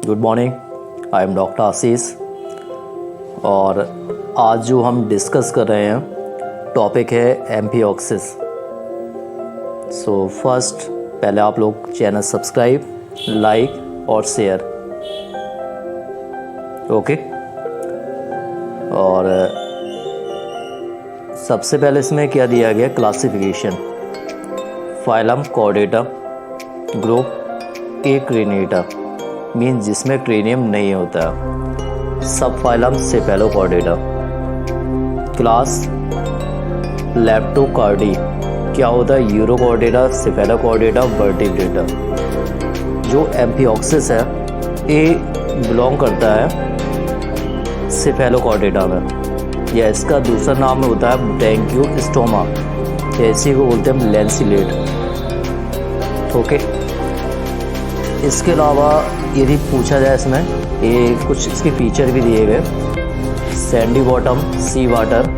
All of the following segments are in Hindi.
Good morning, I am doctor Ashish. और आज जो हम डिस्कस कर रहे हैं टॉपिक है एम्फिऑक्सिस। सो फर्स्ट पहले आप लोग चैनल सब्सक्राइब, लाइक और शेयर, ओके। और सबसे पहले इसमें क्या दिया गया, classification. Phylum chordata, group acrania mean जिसमें क्रेनियम नहीं होता। सब फाइलम सेफेलोकॉर्डेटा। क्लास लेप्टोकार्डी, क्या होता है, यूरोकॉर्डेटा, सेफेलोकॉर्डेटा, वर्टिब्रेटा। जो एम्फिऑक्सिस है ये बिलोंग करता है सेफेलोकॉर्डेटा में, या इसका दूसरा नाम होता है ब्रैंकियोस्टोमा, या इसी को बोलते हैं लैंसिलेट, ओके। इसके अलावा यदि पूछा जाए इसमें ये कुछ इसके फीचर भी दिए गए, सैंडी बॉटम, सी वाटर।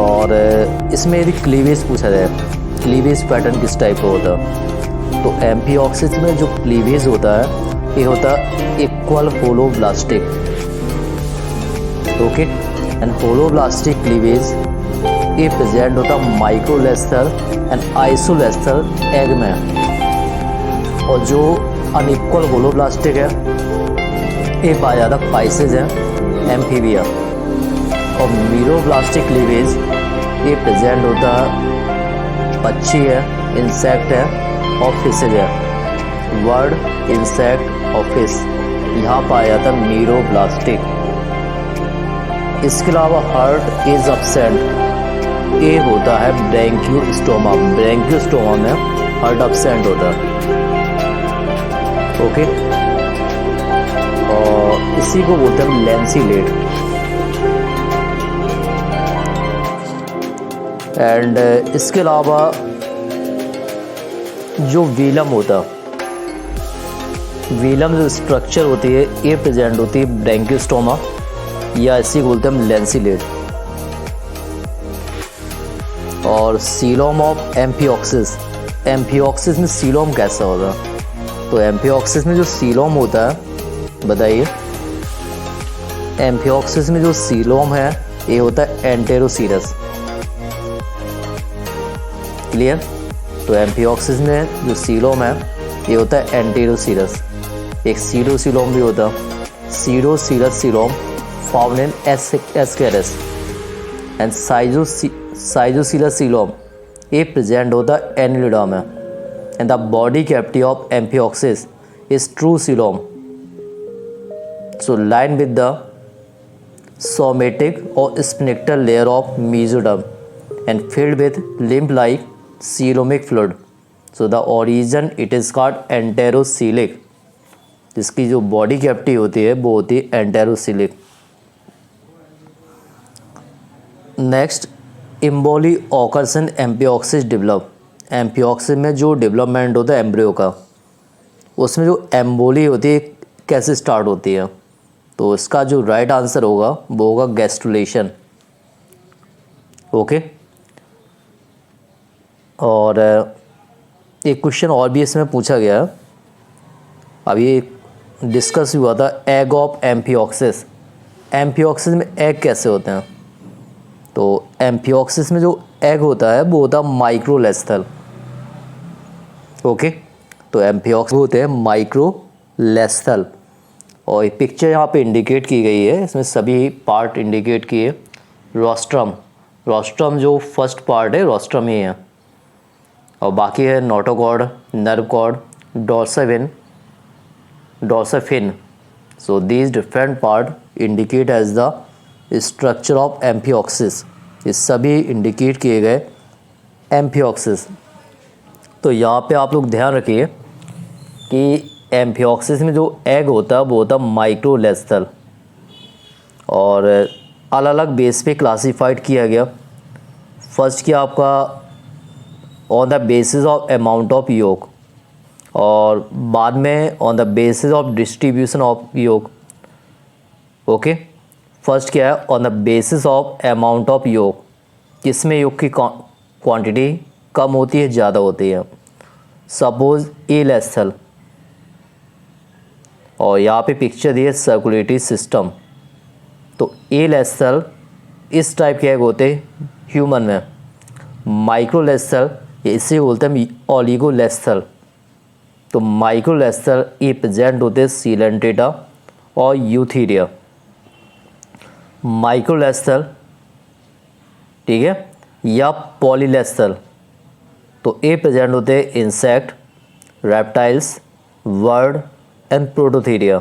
और इसमें यदि क्लीवेज पूछा जाए, क्लीवेज पैटर्न किस टाइप का होता है, तो एम्फिऑक्सिस में जो क्लीवेज होता है ये होता है equal holoblastic, okay. And holoblastic cleavage ये प्रेजेंट होता है माइक्रोलेस्थर एंड आइसोलेस्थर एग में। और जो अनइक्वल होलोब्लास्टिक है ये पाया जाता फाइसेज है, एम्फीबिया। और मीरोब्लास्टिक क्लीवेज ये प्रेजेंट होता पक्षी है, इंसेक्ट है और फिशेज है। वर्ड इंसेक्ट और फिश यहाँ पाया जाता है मीरोब्लास्टिक। इसके अलावा हार्ट इज एब्सेंट, ये होता है ब्रैंकियोस्टोमा। ब्रैंकियोस्टोमा में हार्ट एब्सेंट होता है, ओके। और इसी को बोलते हैं लैंसिलेट। एंड इसके अलावा जो वीलम होता है, वीलम जो स्ट्रक्चर होती है ये प्रेजेंट होती है ब्रैंकियोस्टोमा, या इसी को बोलते हैं लैंसिलेट। और सीलोम ऑफ एम्फिऑक्सिस, एम्फिऑक्सिस में सीलोम कैसा होगा, तो एम्फिऑक्सिस में जो सीलोम होता है, बताइए। एम्फिऑक्सिस में जो सीलोम है ये होता है एंटेरोसीरस, क्लियर। तो एम्फिऑक्सिस में जो सीलोम है ये होता है एंटेरोसीरस। एक सीरोसीलोम भी होता है, सीरोसीरस coelom found in ascaris. And schizocoelous coelom ये प्रेजेंट होता है एनिलिडा में। And the body cavity of Amphioxus is true coelom, so lined with the somatic or sphincter layer of mesoderm and filled with lymph-like coelomic fluid. So the origin it is called enterocoelic. जिसकी जो बॉडी कैविटी होती है वो होती है enterocoelic. Next, emboly occurs in amphioxus develop. Amphioxus में जो डेवलपमेंट होता है एम्ब्रियो का, उसमें जो एम्बोली होती है कैसे स्टार्ट होती है, तो इसका जो राइट आंसर होगा वो होगा गैस्ट्रुलेशन, ओके। और एक क्वेश्चन और भी इसमें पूछा गया है, अभी डिस्कस हुआ था, एग ऑफ एम्फिऑक्सिस। एम्फिऑक्सिस में एग कैसे होते हैं, तो एम्फिऑक्सिस में जो एग होता है वो होता है माइक्रोलेस्थल, ओके। तो एम्फिऑक्सिस होते हैं माइक्रोलेस्थल। और पिक्चर यहाँ पे इंडिकेट की गई है, इसमें सभी पार्ट इंडिकेट किए। रोस्ट्रम, रोस्ट्रम जो फर्स्ट पार्ट है रोस्ट्रम ही है, और बाकी है notochord, nerve cord, dorsal fin, dorsal fin. So these different part indicate as the structure of amphioxus. ये सभी इंडिकेट किए गए एम्फिऑक्सिस। तो यहाँ पे आप लोग ध्यान रखिए कि एम्फिऑक्सिस में जो एग होता है वो होता है माइक्रोलेस्थल, और अलग अलग बेस पे क्लासिफाइड किया गया। फर्स्ट किया आपका on the basis of amount of योग, और बाद में on the basis of distribution of योग, ओके। फर्स्ट क्या है, on the basis of amount of योग, किसमें योग की क्वांटिटी कम होती है ज़्यादा होती है। सपोज ए लेस्थल, और यहाँ पे पिक्चर दी है सर्कुलेटरी सिस्टम। तो ए लेस सेल इस टाइप के होते हैं ह्यूमन में। माइक्रो लेस सेल इसे बोलते हैं ओलिगो लेस सेल। तो माइक्रो लेस सेल ये प्रेजेंट होते हैं सीलेंटेटा और यूथीरिया। माइक्रो लेस सेल, ठीक है, या पॉलीलेस सेल, तो ये प्रेजेंट होते हैं insect, reptiles, word and Prototheria.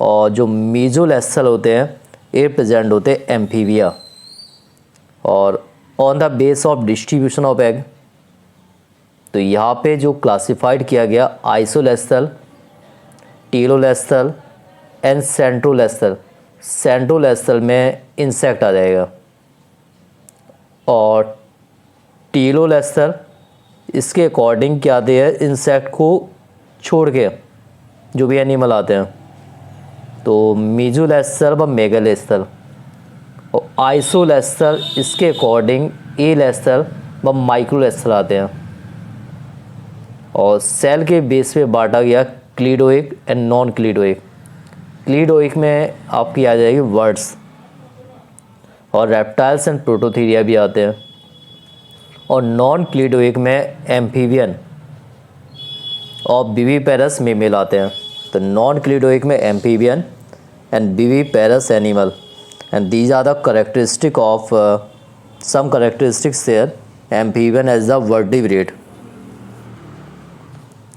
और जो मीजोलेस सेल होते हैं ये प्रेजेंट होते हैं एम्फीबिया। और on the base of distribution of egg, तो यहाँ पे जो क्लासिफाइड किया गया isolecithal, telolecithal and centrolecithal. Centrolecithal में इंसेक्ट आ जाएगा। और टीलोलेस सेल इसके अकॉर्डिंग क्या आते हैं, इंसेक्ट को छोड़ के जो भी एनिमल आते हैं। तो मीजोलेस सेल व मेगालेस सेल। और आइसोलेस सेल इसके अकॉर्डिंग ए लेस सेल व माइक्रोलेस सेल आते हैं। और सेल के बेस पे बांटा गया क्लीडोइक एंड नॉन क्लीडोइक। क्लीडोइक में आपकी आ जाएगी वर्ड्स, और रेप्टाइल्स एंड प्रोटोथीरिया भी आते हैं। और नॉन क्लीडोइक में एम्फीबियन और विविपेरस मेमेल आते हैं। तो नॉन क्लीडोइक में amphibian and viviparous animal, and these are the characteristic of some characteristics there, amphibian as the vertebrate.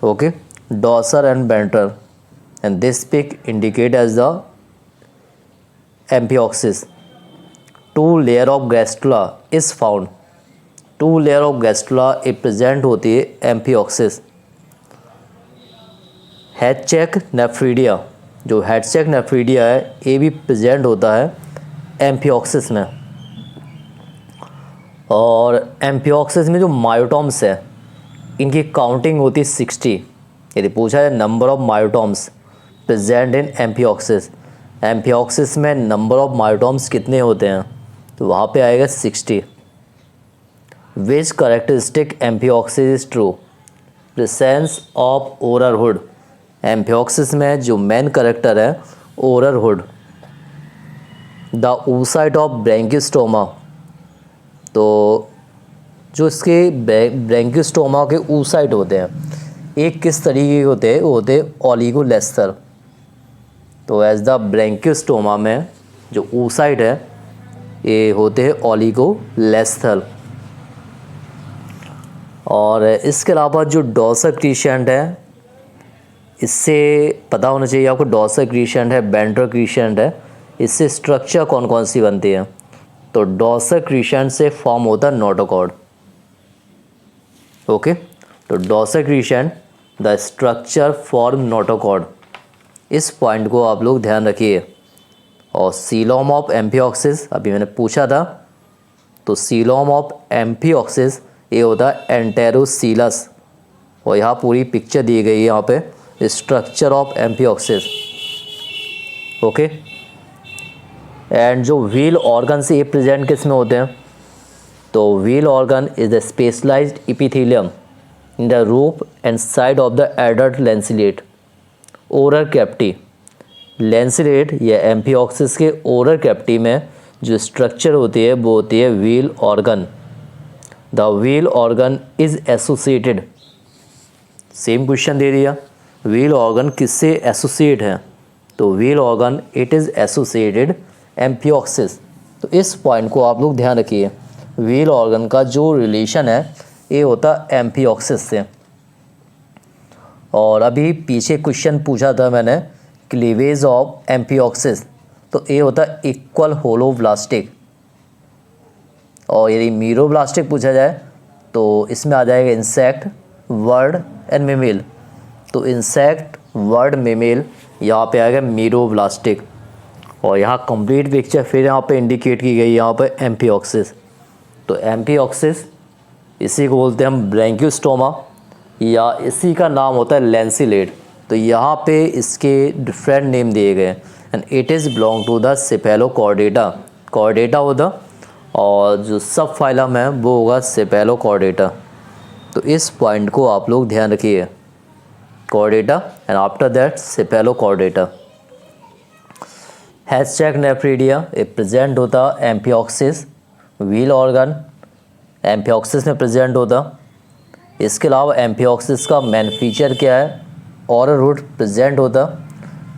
Okay, dorsal and ventral, and this peak indicate as the amphioxis. Two layer of gastrula is found. Two layer of gastrula एक present होती है amphioxis. हैचचेक नेफ्रीडिया, जो हैचचेक नेफ्रीडिया है ये भी प्रेजेंट होता है एम्फियोक्सिस में। और एम्फियोक्सिस में जो मायोटॉम्स है इनकी काउंटिंग होती है 60। यदि पूछा जाए number of myotomes present in amphioxus, amphioxus में नंबर ऑफ मायोटॉम्स कितने होते हैं, तो वहाँ पे आएगा 60। Which characteristic amphioxus is true, presence of oral hood. Amphioxus में जो मेन करेक्टर है oral hood. The oocyte of branchiostoma, तो जो इसके ब्रैंकियोस्टोमा के oocyte होते हैं एक किस तरीके के होते हैं, वो होते हैं ओलिगोलेस्टर। तो एज द ब्रैंकियोस्टोमा में जो oocyte है ये होते हैं ओलिगोलेस्टर। और इसके अलावा जो डॉर्सल क्रीसेंट है, इससे पता होना चाहिए आपको, डॉर्सल क्रीसेंट है, वेंट्रल क्रीसेंट है, इससे स्ट्रक्चर कौन कौन सी बनती है। तो डॉर्सल क्रीसेंट से फॉर्म होता है नोटोकॉर्ड। ओके, तो dorsal crescent the structure form notochord, इस पॉइंट को आप लोग ध्यान रखिए। और सीलोम ऑफ एम्फियोक्सिस अभी मैंने पूछा था, तो सीलोम ऑफ एम्फियोक्सिस ये होता है एंटेरोसीलस। और यहाँ पूरी पिक्चर दी गई है यहाँ पे structure of amphioxus. Okay, and जो व्हील ऑर्गन से ये प्रेजेंट किस में होते हैं, तो wheel organ is the specialized epithelium in the roof and side of the adult lancelet oral cavity. Lancelet या एम्फियोक्सिस के ओरल कैविटी में जो स्ट्रक्चर होती है वो होती है wheel organ. The wheel organ is associated, same question दे दिया, व्हील ऑर्गन किससे एसोसिएट है, तो wheel organ it is associated amphioxus. तो इस पॉइंट को आप लोग ध्यान रखिए, व्हील ऑर्गन का जो रिलेशन है ये होता है एम्फियोक्सिस से। और अभी पीछे क्वेश्चन पूछा था मैंने क्लीवेज ऑफ एम्फियोक्सिस, तो ये होता है इक्वल होलोब्लास्टिक। और यदि मीरोब्लास्टिक पूछा जाए तो इसमें आ जाएगा इंसेक्ट, वर्ड एंड मेमेल। तो इंसेक्ट, वर्ड, मेमेल, यहाँ पे आएगा मीरोब्लास्टिक। और यहाँ कंप्लीट पिक्चर फिर यहाँ पे इंडिकेट की गई यहाँ पे एम्फियोक्सिस। तो एम्फियोक्सिस इसी को बोलते हैं हम ब्रैंकियोस्टोमा, या इसी का नाम होता है लैंसिलेट। तो यहाँ पे इसके डिफरेंट नेम दिए गए and it is belong to the cephalochordata. Chordata होता, और जो सब फाइलम है वो होगा सेफेलोकॉर्डेटा। तो इस पॉइंट को आप लोग ध्यान रखिए। chordata, and after that cephalochordata. Hashtag nephridia ये प्रेजेंट होता एम्फिऑक्सिस व्हील ऑर्गन एम्फिऑक्सिस में प्रेजेंट होता। इसके अलावा एम्फिऑक्सिस का मेन फीचर क्या है, ऑरल रूट प्रेजेंट होता।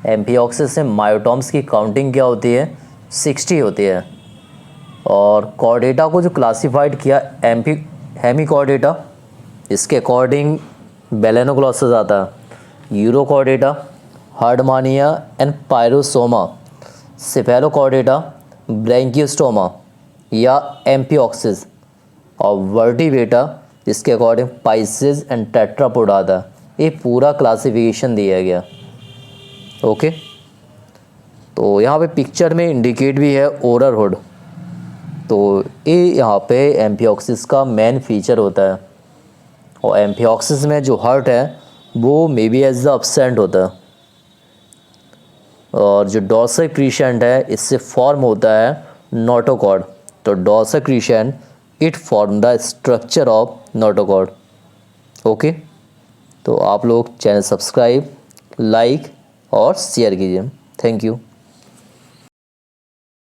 एम्फिऑक्सिस में मायोटॉम्स की काउंटिंग क्या होती है, 60 होती है। और कॉर्डेटा को जो क्लासिफाइड किया हेमिकॉर्डेटा, इसके अकॉर्डिंग बेलेनोग्लॉसस आता है, urochordata, हार्डमानिया and pyrosoma, Cephalochordata, Branchiostoma या एम्फिऑक्सिस, और वर्टिब्रेटा जिसके अकॉर्डिंग पाइसेस एंड टेट्रापोड आता है। ये पूरा क्लासिफिकेशन दिया गया। ओके, तो यहाँ पे पिक्चर में इंडिकेट भी है ओरल हुड, तो ये यहाँ पे एम्फिऑक्सिस का मेन फीचर होता है। और एम्फिऑक्सिस में जो हार्ट है वो may be as the absent होता है। और जो डॉर्सल क्रीशेंट है इससे फॉर्म होता है नोटोकॉर्ड। तो dorsal crescent it form the structure of notochord. Okay, तो आप लोग चैनल सब्सक्राइब, लाइक और शेयर कीजिए। Thank you.